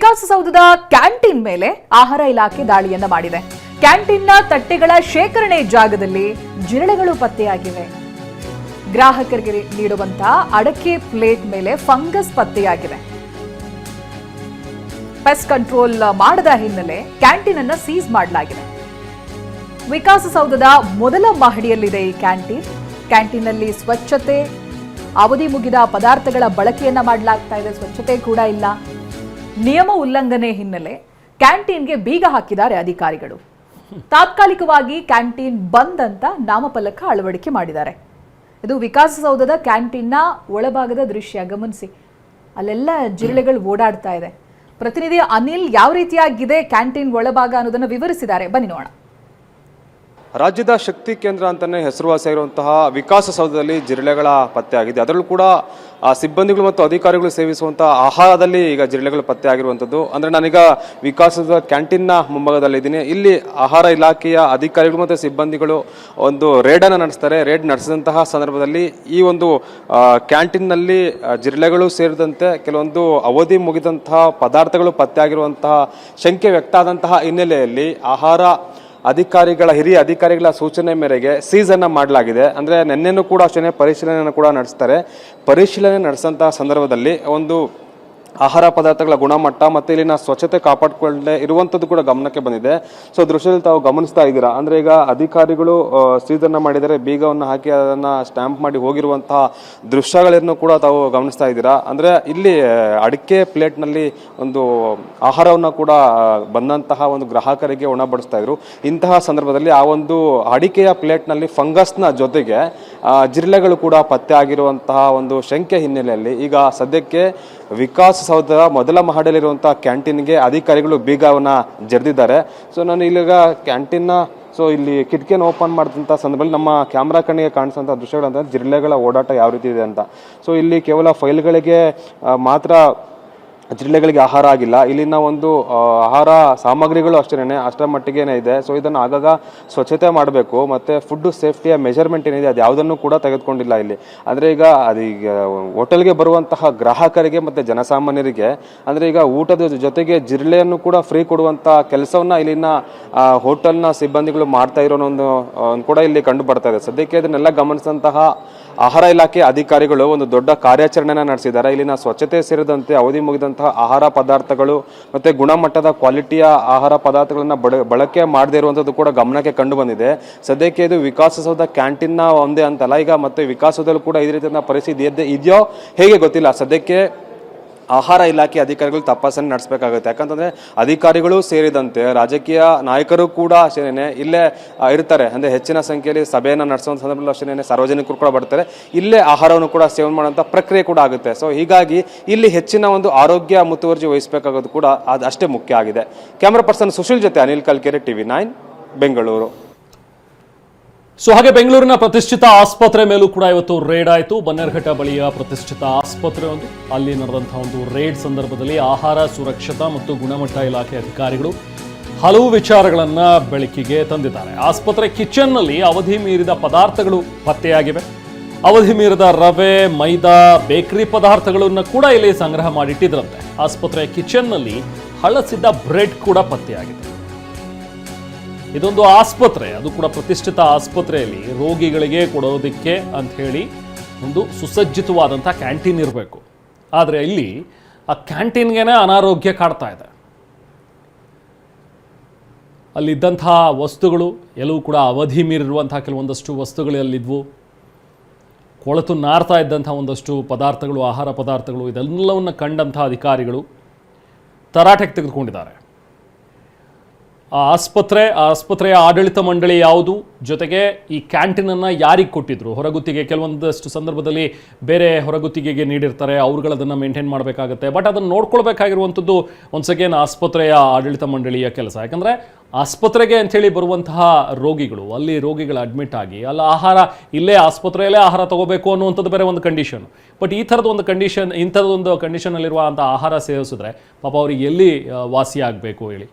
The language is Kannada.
ವಿಕಾಸಸೌಧದ ಕ್ಯಾಂಟೀನ್ ಮೇಲೆ ಆಹಾರ ಇಲಾಖೆ ದಾಳಿಯನ್ನ ಮಾಡಿದೆ. ಕ್ಯಾಂಟೀನ್ನ ತಟ್ಟೆಗಳ ಶೇಖರಣೆ ಜಾಗದಲ್ಲಿ ಜಿರಳೆಗಳು ಪತ್ತೆಯಾಗಿವೆ. ಗ್ರಾಹಕರಿಗೆ ನೀಡುವಂತಹ ಅಡಕೆ ಪ್ಲೇಟ್ ಮೇಲೆ ಫಂಗಸ್ ಪತ್ತೆಯಾಗಿದೆ. ಪೆಸ್ಟ್ ಕಂಟ್ರೋಲ್ ಮಾಡದ ಹಿನ್ನೆಲೆ ಕ್ಯಾಂಟೀನ್ ಅನ್ನು ಸೀಸ್ ಮಾಡಲಾಗಿದೆ. ವಿಕಾಸಸೌಧದ ಮೊದಲ ಮಹಡಿಯಲ್ಲಿದೆ ಈ ಕ್ಯಾಂಟೀನ್. ಕ್ಯಾಂಟೀನ್ನಲ್ಲಿ ಸ್ವಚ್ಛತೆ, ಅವಧಿ ಮುಗಿದ ಪದಾರ್ಥಗಳ ಬಳಕೆಯನ್ನ ಮಾಡಲಾಗ್ತಾ ಇದೆ. ಸ್ವಚ್ಛತೆ ಕೂಡ ಇಲ್ಲ. ನಿಯಮ ಉಲ್ಲಂಘನೆ ಹಿನ್ನೆಲೆ ಕ್ಯಾಂಟೀನ್ಗೆ ಬೀಗ ಹಾಕಿದ್ದಾರೆ ಅಧಿಕಾರಿಗಳು. ತಾತ್ಕಾಲಿಕವಾಗಿ ಕ್ಯಾಂಟೀನ್ ಬಂದ್ ಅಂತ ನಾಮಫಲಕ ಅಳವಡಿಕೆ ಮಾಡಿದ್ದಾರೆ. ಇದು ವಿಕಾಸಸೌಧದ ಕ್ಯಾಂಟೀನ್ನ ಒಳಭಾಗದ ದೃಶ್ಯ ಗಮನಿಸಿ. ಅಲ್ಲೆಲ್ಲ ಜಿರಳೆಗಳು ಓಡಾಡ್ತಾ ಇದೆ. ಪ್ರತಿನಿಧಿ ಅನಿಲ್ ಯಾವ ರೀತಿಯಾಗಿದೆ ಕ್ಯಾಂಟೀನ್ ಒಳಭಾಗ ಅನ್ನೋದನ್ನು ವಿವರಿಸಿದ್ದಾರೆ, ಬನ್ನಿ ನೋಡೋಣ. ರಾಜ್ಯದ ಶಕ್ತಿ ಕೇಂದ್ರ ಅಂತಾನೆ ಹೆಸರುವಾಸಿಯಾಗಿರುವಂತಹ ವಿಕಾಸಸೌಧದಲ್ಲಿ ಜಿರಳೆಗಳ ಪತ್ತೆ ಆಗಿದೆ. ಅದರಲ್ಲೂ ಕೂಡ ಸಿಬ್ಬಂದಿಗಳು ಮತ್ತು ಅಧಿಕಾರಿಗಳು ಸೇವಿಸುವಂತಹ ಆಹಾರದಲ್ಲಿ ಈಗ ಜಿರಳೆಗಳು ಪತ್ತೆ ಆಗಿರುವಂಥದ್ದು. ಅಂದರೆ ನಾನೀಗ ವಿಕಾಸದ ಕ್ಯಾಂಟೀನ್ನ ಮುಂಭಾಗದಲ್ಲಿದ್ದೀನಿ. ಇಲ್ಲಿ ಆಹಾರ ಇಲಾಖೆಯ ಅಧಿಕಾರಿಗಳು ಮತ್ತು ಸಿಬ್ಬಂದಿಗಳು ಒಂದು ರೇಡನ್ನು ನಡೆಸ್ತಾರೆ. ರೇಡ್ ನಡೆಸಿದಂತಹ ಸಂದರ್ಭದಲ್ಲಿ ಈ ಒಂದು ಕ್ಯಾಂಟೀನ್ನಲ್ಲಿ ಜಿರಳೆಗಳು ಸೇರಿದಂತೆ ಕೆಲವೊಂದು ಅವಧಿ ಮುಗಿದಂತಹ ಪದಾರ್ಥಗಳು ಪತ್ತೆ ಆಗಿರುವಂತಹ ಶಂಕೆ ವ್ಯಕ್ತ ಆದಂತಹ ಹಿನ್ನೆಲೆಯಲ್ಲಿ ಹಿರಿಯ ಅಧಿಕಾರಿಗಳ ಸೂಚನೆ ಮೇರೆಗೆ ಸೀಸ್ ಅನ್ನ ಮಾಡಲಾಗಿದೆ. ಅಂದ್ರೆ ನಿನ್ನೆನೂ ಕೂಡ ಅಷ್ಟೇ ಪರಿಶೀಲನೆಯನ್ನು ಕೂಡ ನಡೆಸ್ತಾರೆ. ಪರಿಶೀಲನೆ ನಡೆಸಂತಹ ಸಂದರ್ಭದಲ್ಲಿ ಒಂದು ಆಹಾರ ಪದಾರ್ಥಗಳ ಗುಣಮಟ್ಟ ಮತ್ತು ಇಲ್ಲಿನ ಸ್ವಚ್ಛತೆ ಕಾಪಾಡಿಕೊಳ್ಳದೆ ಇರುವಂಥದ್ದು ಕೂಡ ಗಮನಕ್ಕೆ ಬಂದಿದೆ. ಸೊ ದೃಶ್ಯದಲ್ಲಿ ತಾವು ಗಮನಿಸ್ತಾ ಇದ್ದೀರಾ. ಅಂದರೆ ಈಗ ಅಧಿಕಾರಿಗಳು ಸೀಸನ್ನ ಮಾಡಿದರೆ ಬೀಗವನ್ನು ಹಾಕಿ ಅದನ್ನು ಸ್ಟ್ಯಾಂಪ್ ಮಾಡಿ ಹೋಗಿರುವಂತಹ ದೃಶ್ಯಗಳನ್ನು ಕೂಡ ತಾವು ಗಮನಿಸ್ತಾ ಇದ್ದೀರಾ. ಅಂದರೆ ಇಲ್ಲಿ ಅಡಿಕೆ ಪ್ಲೇಟ್ನಲ್ಲಿ ಒಂದು ಆಹಾರವನ್ನು ಕೂಡ ಬಂದಂತಹ ಒಂದು ಗ್ರಾಹಕರಿಗೆ ಉಣಬಡಿಸ್ತಾ ಇದ್ರು. ಇಂತಹ ಸಂದರ್ಭದಲ್ಲಿ ಆ ಒಂದು ಅಡಿಕೆಯ ಪ್ಲೇಟ್ನಲ್ಲಿ ಫಂಗಸ್ನ ಜೊತೆಗೆ ಜಿರಳೆಗಳು ಕೂಡ ಪತ್ತೆ ಆಗಿರುವಂತಹ ಒಂದು ಶಂಕೆ ಹಿನ್ನೆಲೆಯಲ್ಲಿ ಈಗ ಸದ್ಯಕ್ಕೆ ವಿಕಾಸಸೌಧದ ಮೊದಲ ಮಹಡಿಯಲ್ಲಿರುವಂತಹ ಕ್ಯಾಂಟೀನ್ಗೆ ಅಧಿಕಾರಿಗಳು ಬೀಗವನ್ನ ಜರಿದಿದ್ದಾರೆ. ಸೊ ನಾನು ಇಲ್ಲಿಗ ಕ್ಯಾಂಟೀನ್ನ ಇಲ್ಲಿ ಕಿಟಕಿಯನ್ನು ಓಪನ್ ಮಾಡಿದಂಥ ಸಂದರ್ಭದಲ್ಲಿ ನಮ್ಮ ಕ್ಯಾಮ್ರಾ ಕಣ್ಣಿಗೆ ಕಾಣಿಸುವಂಥ ದೃಶ್ಯಗಳು ಅಂತ ಜಿರಳೆಗಳ ಓಡಾಟ ಯಾವ ರೀತಿ ಇದೆ ಅಂತ. ಸೊ ಇಲ್ಲಿ ಕೇವಲ ಫೈಲ್ಗಳಿಗೆ ಮಾತ್ರ ಜಿರಳೆಗಳಿಗೆ ಆಹಾರ ಆಗಿಲ್ಲ. ಇಲ್ಲಿನ ಒಂದು ಆಹಾರ ಸಾಮಗ್ರಿಗಳು ಅಷ್ಟರ ಮಟ್ಟಿಗೇನೆ ಇದೆ. ಸೊ ಇದನ್ನು ಆಗಾಗ ಸ್ವಚ್ಛತೆ ಮಾಡಬೇಕು. ಮತ್ತು ಫುಡ್ ಸೇಫ್ಟಿಯ ಮೆಜರ್ಮೆಂಟ್ ಏನಿದೆ ಅದು ಯಾವುದನ್ನು ಕೂಡ ತೆಗೆದುಕೊಂಡಿಲ್ಲ ಇಲ್ಲಿ. ಅಂದರೆ ಈಗ ಅದೀಗ ಹೋಟೆಲ್ಗೆ ಬರುವಂತಹ ಗ್ರಾಹಕರಿಗೆ ಮತ್ತು ಜನಸಾಮಾನ್ಯರಿಗೆ ಅಂದರೆ ಈಗ ಊಟದ ಜೊತೆಗೆ ಜಿರಳೆಯನ್ನು ಕೂಡ ಫ್ರೀ ಕೊಡುವಂಥ ಕೆಲಸವನ್ನು ಇಲ್ಲಿನ ಹೋಟೆಲ್ನ ಸಿಬ್ಬಂದಿಗಳು ಮಾಡ್ತಾ ಇರೋನೊಂದು ಕೂಡ ಇಲ್ಲಿ ಕಂಡು ಬರ್ತಾ ಇದೆ. ಸದ್ಯಕ್ಕೆ ಇದನ್ನೆಲ್ಲ ಗಮನಿಸಿದಂತಹ ಆಹಾರ ಇಲಾಖೆ ಅಧಿಕಾರಿಗಳು ಒಂದು ದೊಡ್ಡ ಕಾರ್ಯಾಚರಣೆಯನ್ನು ನಡೆಸಿದ್ದಾರೆ. ಇಲ್ಲಿನ ಸ್ವಚ್ಛತೆ ಸೇರಿದಂತೆ ಅವಧಿ ಮುಗಿದಂತಹ ಆಹಾರ ಪದಾರ್ಥಗಳು ಮತ್ತು ಗುಣಮಟ್ಟದ ಕ್ವಾಲಿಟಿಯ ಆಹಾರ ಪದಾರ್ಥಗಳನ್ನ ಬಳಕೆ ಮಾಡದೇ ಇರುವಂಥದ್ದು ಕೂಡ ಗಮನಕ್ಕೆ ಕಂಡು ಬಂದಿದೆ. ಸದ್ಯಕ್ಕೆ ಇದು ವಿಕಾಸಸೌಧ ಕ್ಯಾಂಟೀನ್ನ ಒಂದೇ ಅಂತಲ್ಲ, ಈಗ ಮತ್ತೆ ವಿಕಾಸದಲ್ಲಿ ಕೂಡ ಇದೇ ರೀತಿಯ ಪರಿಸ್ಥಿತಿ ಇದೆಯೋ ಹೇಗೆ ಗೊತ್ತಿಲ್ಲ. ಸದ್ಯಕ್ಕೆ ಆಹಾರ ಇಲಾಖೆ ಅಧಿಕಾರಿಗಳು ತಪಾಸಣೆ ನಡೆಸಬೇಕಾಗುತ್ತೆ. ಯಾಕಂತಂದ್ರೆ ಅಧಿಕಾರಿಗಳು ಸೇರಿದಂತೆ ರಾಜಕೀಯ ನಾಯಕರು ಕೂಡ ಅಷ್ಟೇನೆ ಇಲ್ಲೇ ಇರ್ತಾರೆ. ಅಂದ್ರೆ ಹೆಚ್ಚಿನ ಸಂಖ್ಯೆಯಲ್ಲಿ ಸಭೆಯನ್ನು ನಡೆಸುವಂತ ಸಂದರ್ಭದಲ್ಲಿ ಅಷ್ಟೇನೆ ಸಾರ್ವಜನಿಕರು ಕೂಡ ಬರ್ತಾರೆ. ಇಲ್ಲೇ ಆಹಾರವನ್ನು ಕೂಡ ಸೇವನೆ ಮಾಡುವಂತ ಪ್ರಕ್ರಿಯೆ ಕೂಡ ಆಗುತ್ತೆ. ಸೊ ಹೀಗಾಗಿ ಇಲ್ಲಿ ಹೆಚ್ಚಿನ ಒಂದು ಆರೋಗ್ಯ ಮುತುವರ್ಜಿ ವಹಿಸಬೇಕಾಗೋದು ಕೂಡ ಅದು ಅಷ್ಟೇ ಮುಖ್ಯ ಆಗಿದೆ. ಕ್ಯಾಮರಾ ಪರ್ಸನ್ ಸುಶೀಲ್ ಜೊತೆ ಅನಿಲ್ ಕಲ್ಕೆರೆ, TV9 ಬೆಂಗಳೂರು. ಸೊ ಹಾಗೆ ಬೆಂಗಳೂರಿನ ಪ್ರತಿಷ್ಠಿತ ಆಸ್ಪತ್ರೆ ಮೇಲೂ ಕೂಡ ಇವತ್ತು ರೇಡ್ ಆಯಿತು. ಬನ್ನೇರುಘಟ್ಟ ಬಳಿಯ ಪ್ರತಿಷ್ಠಿತ ಆಸ್ಪತ್ರೆ ಅಲ್ಲಿ ನಡೆದಂತಹ ಒಂದು ರೇಡ್ ಸಂದರ್ಭದಲ್ಲಿ ಆಹಾರ ಸುರಕ್ಷತಾ ಮತ್ತು ಗುಣಮಟ್ಟ ಇಲಾಖೆ ಅಧಿಕಾರಿಗಳು ಹಲವು ವಿಚಾರಗಳನ್ನ ಬೆಳಕಿಗೆ ತಂದಿದ್ದಾರೆ. ಆಸ್ಪತ್ರೆ ಕಿಚನ್ನಲ್ಲಿ ಅವಧಿ ಮೀರಿದ ಪದಾರ್ಥಗಳು ಪತ್ತೆಯಾಗಿವೆ. ಅವಧಿ ಮೀರಿದ ರವೆ, ಮೈದಾ, ಬೇಕರಿ ಪದಾರ್ಥಗಳನ್ನು ಕೂಡ ಇಲ್ಲಿ ಸಂಗ್ರಹ ಮಾಡಿಟ್ಟಿದ್ರಂತೆ. ಆಸ್ಪತ್ರೆ ಕಿಚನ್ನಲ್ಲಿ ಹಳಸಿದ್ದ ಬ್ರೆಡ್ ಕೂಡ ಪತ್ತೆಯಾಗಿದೆ. ಇದೊಂದು ಆಸ್ಪತ್ರೆ, ಅದು ಕೂಡ ಪ್ರತಿಷ್ಠಿತ ಆಸ್ಪತ್ರೆಯಲ್ಲಿ ರೋಗಿಗಳಿಗೆ ಕೊಡೋದಕ್ಕೆ ಅಂತ ಹೇಳಿ ಒಂದು ಸುಸಜ್ಜಿತವಾದಂಥ ಕ್ಯಾಂಟೀನ್ ಇರಬೇಕು. ಆದರೆ ಇಲ್ಲಿ ಆ ಕ್ಯಾಂಟೀನ್ಗೇನೆ ಅನಾರೋಗ್ಯ ಕಾಡ್ತಾ ಇದೆ. ಅಲ್ಲಿದ್ದಂಥ ವಸ್ತುಗಳು ಎಲ್ಲವೂ ಕೂಡ ಅವಧಿ ಮೀರಿರುವಂಥ ಕೆಲವೊಂದಷ್ಟು ವಸ್ತುಗಳು ಅಲ್ಲಿದ್ವು. ಕೊಳತು ನಾರ್ತಾ ಇದ್ದಂಥ ಒಂದಷ್ಟು ಪದಾರ್ಥಗಳು, ಆಹಾರ ಪದಾರ್ಥಗಳು, ಇದೆಲ್ಲವನ್ನು ಕಂಡಂಥ ಅಧಿಕಾರಿಗಳು ತರಾಟೆಗೆ ತೆಗೆದುಕೊಂಡಿದ್ದಾರೆ. ಆಸ್ಪತ್ರೆಯ ಆಡಳಿತ ಮಂಡಳಿ ಯಾವುದು, ಜೊತೆಗೆ ಈ ಕ್ಯಾಂಟೀನನ್ನು ಯಾರಿಗೆ ಕೊಟ್ಟಿದ್ರು, ಹೊರಗುತ್ತಿಗೆ ಕೆಲವೊಂದಷ್ಟು ಸಂದರ್ಭದಲ್ಲಿ ಬೇರೆ ಹೊರಗುತ್ತಿಗೆಗೆ ನೀಡಿರ್ತಾರೆ, ಅವ್ರುಗಳದನ್ನು ಮೇಂಟೈನ್ ಮಾಡಬೇಕಾಗುತ್ತೆ. ಬಟ್ ಅದನ್ನು ನೋಡ್ಕೊಳ್ಬೇಕಾಗಿರುವಂಥದ್ದು ಒನ್ಸ್ ಅಗೇನ್ ಆಸ್ಪತ್ರೆಯ ಆಡಳಿತ ಮಂಡಳಿಯ ಕೆಲಸ. ಯಾಕಂದರೆ ಆಸ್ಪತ್ರೆಗೆ ಅಂಥೇಳಿ ಬರುವಂತಹ ರೋಗಿಗಳು, ಅಲ್ಲಿ ರೋಗಿಗಳು ಅಡ್ಮಿಟ್ ಆಗಿ ಅಲ್ಲಿ ಆಹಾರ ಇಲ್ಲೇ ಆಸ್ಪತ್ರೆಯಲ್ಲೇ ಆಹಾರ ತಗೋಬೇಕು ಅನ್ನುವಂಥದ್ದು ಬೇರೆ ಒಂದು ಕಂಡೀಷನ್. ಬಟ್ ಇಂಥದ್ದೊಂದು ಕಂಡೀಷನಲ್ಲಿರುವಂಥ ಆಹಾರ ಸೇವಿಸಿದ್ರೆ ಪಾಪ ಅವ್ರಿಗೆ ಎಲ್ಲಿ ವಾಸಿ ಆಗಬೇಕು ಹೇಳಿ.